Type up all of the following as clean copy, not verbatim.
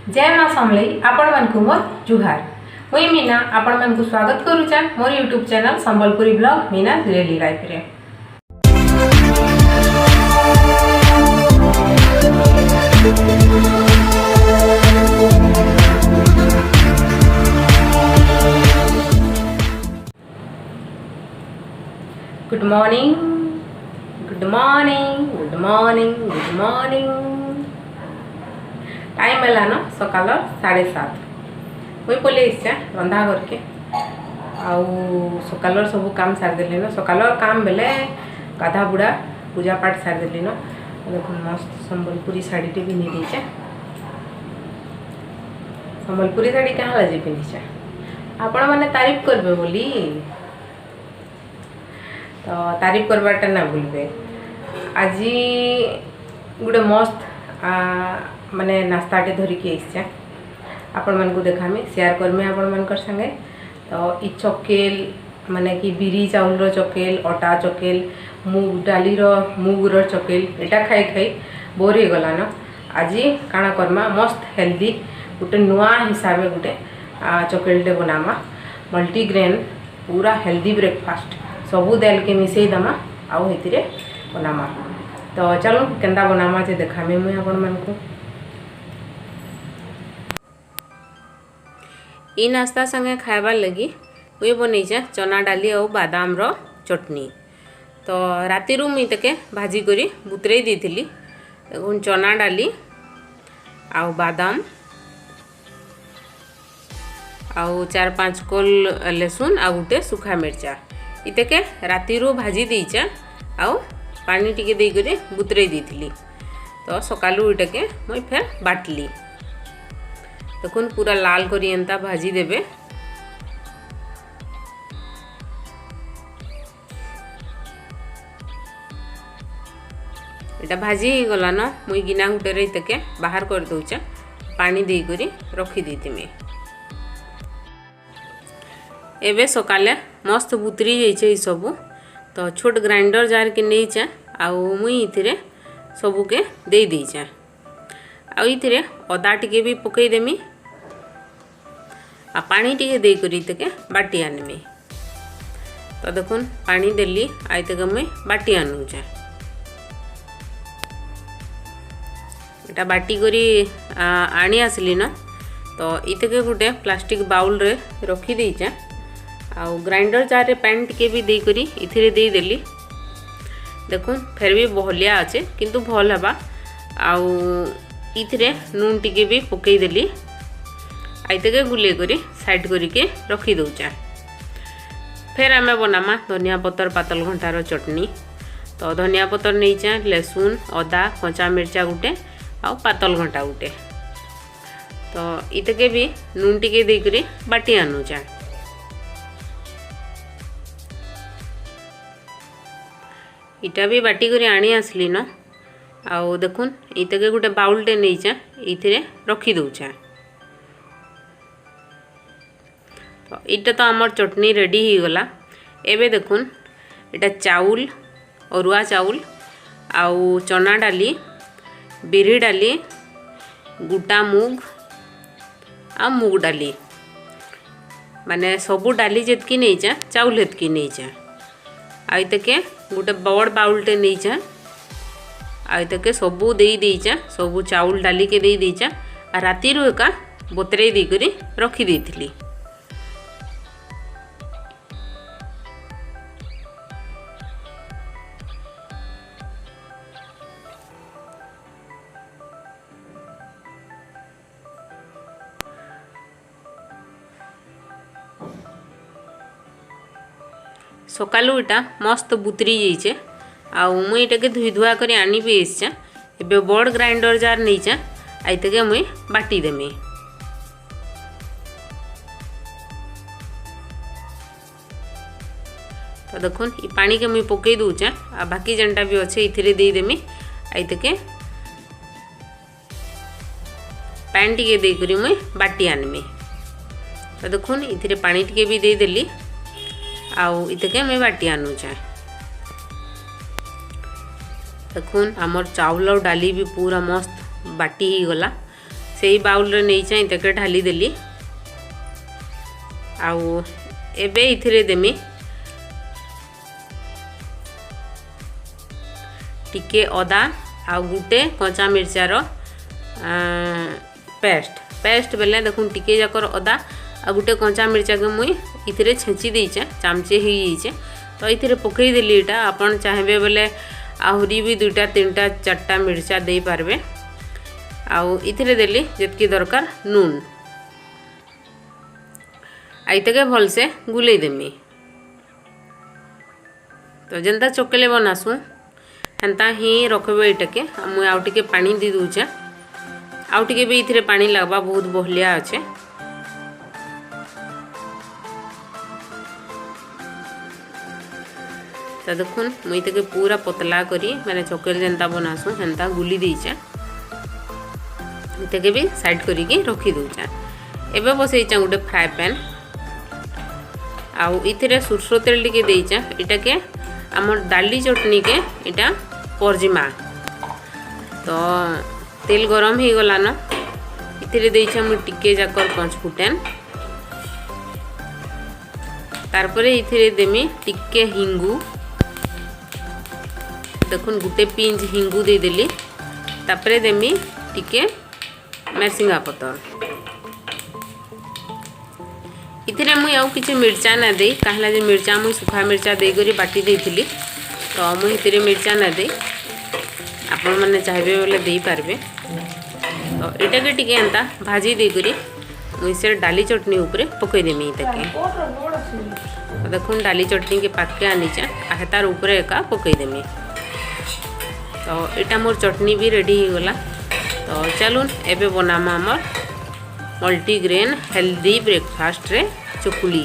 जय माँ समलई आपण मानकु मोर जुहार। मुई मीना आपण मानकु स्वागत करूचा मोर YouTube channel Sambalpuri blog Meena daily life रे। Good morning good morning good morning good morning. Time है ना सकाल 7:30 मुई पले रंधा करके आउ सकाल सब काम सारी देली न। सकाल काम बेले गाधा बुड़ा पूजा पाठ सारी देली न। देखो मस्त संबलपुरी साड़ी टे पिंधि देचे। संबलपुरी साड़ी क्या लजे पिंधिचे आपण माने तारीफ करबे बोली तो तारीफ करवाटा ना भूलबे। आज गोटे मस्त माने नास्ताटे धरिकी आइछे आपण मानकु देखामी शेयर करमी आपण मानकर संगे। तो ई चकेल माने कि बिरी चाउल रो चकेल अटा चकेल मूग डाली रो मूग रो चकेल एटा खाई खाई बोर हो गला न। आज काना करमा मस्त हेल्दी गोटे नुआ हिसाब गोटे चकेलटे बनामा मल्टीग्रेन पूरा हेल्दी ब्रेकफास्ट सबू दाल के मिसई दमा आउ हेतिरे बनामा। तो चलो केंदा बनामा जे देखामी मुई आपण मानकु। ई नास्ता संगे खाइबार लगी मुई बनईचे चना डाली और बादाम रो चटनी। तो राति रू मुई तके भाजी करी बुतरई देथिली। देखुन चना डाली आउ बादाम आउ 4-5 कोल लहसुन आ गुटे सुखा मिर्चा इतके राति रू भाजी देइचे आउ पानी टिके दे करी बुतरई देथिली। तो सकालू इटके मुई फेर बाटली। देखुन पूरा लाल करी एंता भाजी देबे। एटा भाजी ही गला न। मुई गिना गुटे रे तके बाहर कर दउचे पानी दे करी रखी देतिमे। एबे सकाले मस्त बुतरी जाइछे ई सब। तो छोट ग्राइंडर जार के नहींचे आउ मुई इथिरे सबू के दे दीचे। आउ इथिरे अदा टिके भी पकई देमी आ पानी टिके दे करी तके बाटी आनमी। तो देखुन पानी देली आई तक मुई बाटी आनुचे। एटा बाटी करी आनी आसली न। तो इतके गुटे प्लास्टिक बाउल रे रखी देइचे आउ ग्राइंडर जार रे पानी टिके भी दे करी इथिरे दे देली। देखुन फेर भी बहलिया अच्छे किंतु भल हबा। आउ इथिरे नून टिके भी पकई देली आइतके गुले करी साइड करके रखी दउचा। फिर आमे बनामा धनिया पतर पातल घंटार चटनी। तो धनिया पतर नहींचे लहसुन अदा कच्चा मिर्चा गुटे आउ पातल घंटा गुटे। तो इतके भी नून टिके दे करी बाटी आनुचा। इटा भी बाटी करी आनी आसली न। आउ देखुन इतके गोटे बाउलटे नहींचे इथिरे रखी दउचा। तो इटा तो आमर चटनी रेडी ही गला। एबे देखुन इटा चाउल अरुआ चाउल आउ चना डाली बिरी डाली गुटा मूग आ मूग डाली माने सबू डाली जेतकी नहींचे चाउल हेतकी नहींचे। आई तके गोटे बड़ बाउलटे नहींचे आई तके सबू दे दीचे सबू चाउल डाली के दे दीचे आ राति रू एका बतरई दे करी रखी देथिली। सकालू इटा मस्त बुतरी जाइए आउ मुई इटाके धुई धुआ कर आनी भी आसचे। एबे बड़ ग्राइंडर जार नहींचे आई तके मुई बाटी देमी। तो देखुन ई पानी के मुई पकई दूचे आ बाकी जेनटा भी अच्छे इथिरे दे देमी आई तके पानी टिके दे करी मुई बाटी आनमी। तो देखुन इथिरे पानी टिके भी दे देली आउ इतके मैं बाटी आनुचे। देखुन आमर चाउल और डाली भी पूरा मस्त बाटी ही गला। से बाउल रे नहीं चाहिए तक ढाली देली आउ एबे इथिरे देमी टिके अदा आ गुटे कंचा मिर्चार पेस्ट बेले देखुन टिके जाकर अदा आ गुटे कंचा मिर्चा के मुई इथिरे छेची देइचे चामचे ही जाइए तो इथिरे पकई देली एटा आपण चाहेबे बेले आहुरी भी 2टा 3टा 4टा मिर्चा दे पारबे आउ इथिरे देली जेतकी दरकार नून आइतके भल से गुले देमी तो जेनता चोकेले बनासु हेन्ता ही रखबे एटाके मुई आउ टिके पानी दे दूचे आउ टिके भी इथिरे पानी लगबा बहुत बहलिया अच्छे तो देखुन मुई तके पूरा पतला करी मैंने चोकेल जेनता बनासु हेन्ता गुली देइचे इतके भी साइड करी के रखी दूचे एबे बसैचा गोटे फ्राए पैन आउ इथिरे सुरसो तेल टिके देइचे इटा के हमर दाली चटनी के इटा परजिमा तो तेल गरम ही गला न इथिरे देइचे हम टिके जाकर 5 फुटेन तारपरे इथिरे देमी टिके हिंगू देखुन गुटे पिंच हिंगू दे देली तापरे देमी टिके मेरसिंगा पतर इथिरे मुई आउ किछि मिर्चा ना दे कहला जे मिर्चा मुई सुखा मिर्चा दे करी बाटी देइथिली तो मुई इथिरे मिर्चा ना दे आपण माने चाहबे बोले दे पारबे तो एटा के टिके एंता भाजी दे करी मुई से डाली चटनी ऊपर पकई देमी तके तो देखुन डाली चटनी के पाके आनीचा आ तार ऊपर एका पकई देमी तो एटा मोर चटनी भी रेडी हो गला तो चलून एबे बनामा हमर मल्टीग्रेन हेल्दी ब्रेकफास्ट रे चकुली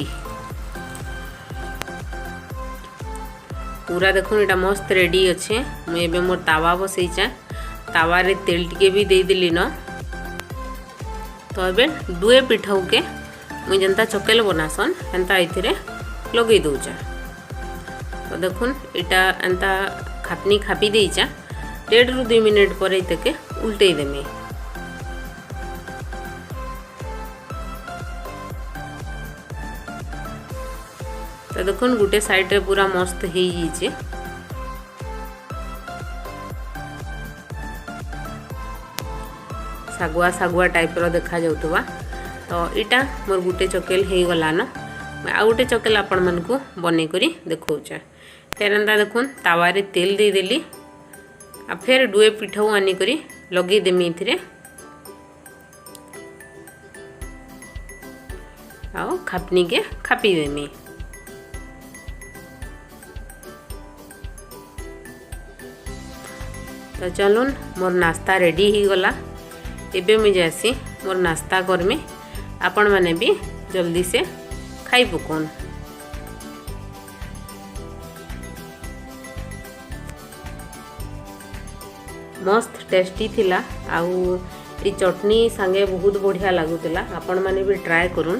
पूरा देखुन एटा मस्त रेडी अच्छे मुझे एबे मोर तावा बसैचा तावा रे तेल टिके भी दे दिली न तो एबे दुए पिठाऊ के मुझे जनता चकेल बनासन एंता इथिरे लगे दूचा तो देखुन एटा एंता खापनी खापी देइचा 1.5 ରୁ 2 मिनट पर इतके उल्टे देमी तो देखुन गुटे साइड रे पूरा मस्त हो जाइए सागुआ सागुआ टाइप रो देखा जाउतबा तो इटा मोर गुटे चकेल हो गला न आ गुटे चकेल आपण मन को बने करी देखौचा तेरंदा देखुन तावा रे तेल दे देली आ फिर दुए पिठाऊ आनी करी लगे देमी इथिरे आओ खापनी के खापी देमी तो चलून मोर नाश्ता रेडी ही गला एबे मुझे जासी मोर नाश्ता करमी आपण माने भी जल्दी से खाई पकोन मस्त टेस्टी थिला आउ ई चटनी संगे बहुत बढ़िया लागुतिला आपण माने भी ट्राई करूँ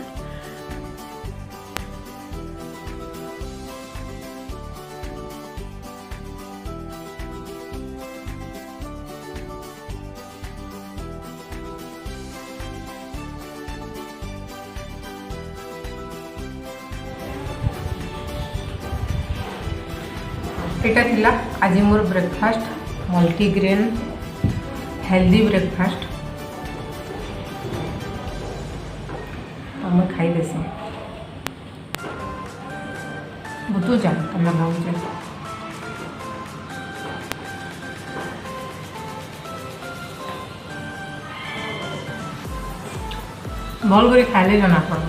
एटा थिला आज मोर ब्रेकफास्ट मल्टीग्रेन हेल्दी ब्रेकफास्ट मैं खाई देसी बुतु जा कला भाऊजे भल कर खाइले जना पड़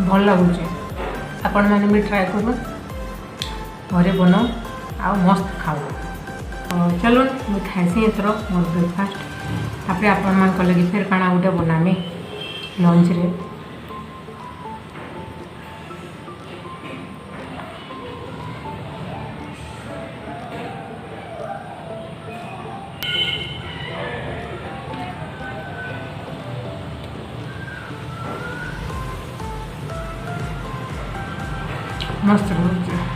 भल लगुच आपण मैंने भी ट्राए करूँ घरे बनाओ आ मस्त खाओ चलो मुझे खाइसी एथर मोर ब्रेकफास्ट तापर आपण मान लगे फिर काଣା गोटे बनामी लंच रे मस्त रोचे।